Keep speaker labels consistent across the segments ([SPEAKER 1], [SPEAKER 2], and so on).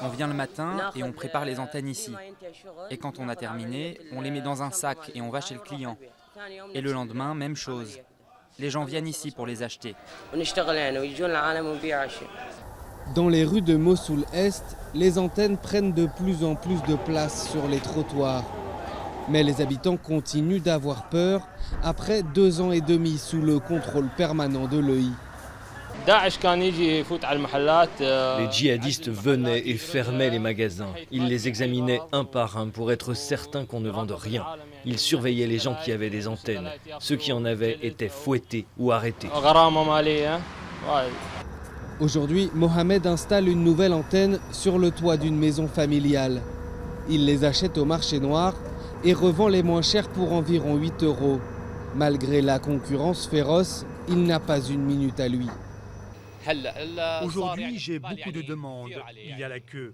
[SPEAKER 1] On vient le matin et on prépare les antennes ici. Et quand on a terminé, on les met dans un sac et on va chez le client. Et le lendemain, même chose. Les gens viennent ici pour les acheter.
[SPEAKER 2] Dans les rues de Mossoul-Est, les antennes prennent de plus en plus de place sur les trottoirs. Mais les habitants continuent d'avoir peur après 2 ans et demi sous le contrôle permanent de l'EI.
[SPEAKER 3] Les djihadistes venaient et fermaient les magasins. Ils les examinaient un par un pour être certains qu'on ne vende rien. Ils surveillaient les gens qui avaient des antennes. Ceux qui en avaient étaient fouettés ou arrêtés.
[SPEAKER 2] Aujourd'hui, Mohamed installe une nouvelle antenne sur le toit d'une maison familiale. Il les achète au marché noir et revend les moins chers pour environ 8 €. Malgré la concurrence féroce, il n'a pas une minute à lui.
[SPEAKER 4] Aujourd'hui, j'ai beaucoup de demandes. Il y a la queue.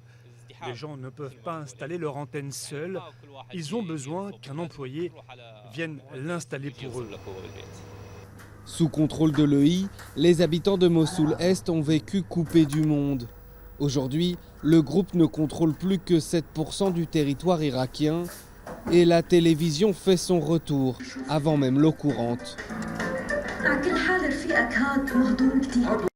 [SPEAKER 4] Les gens ne peuvent pas installer leur antenne seuls. Ils ont besoin qu'un employé vienne l'installer pour eux.
[SPEAKER 2] Sous contrôle de l'EI, les habitants de Mossoul-Est ont vécu coupés du monde. Aujourd'hui, le groupe ne contrôle plus que 7% du territoire irakien et la télévision fait son retour avant même l'eau courante.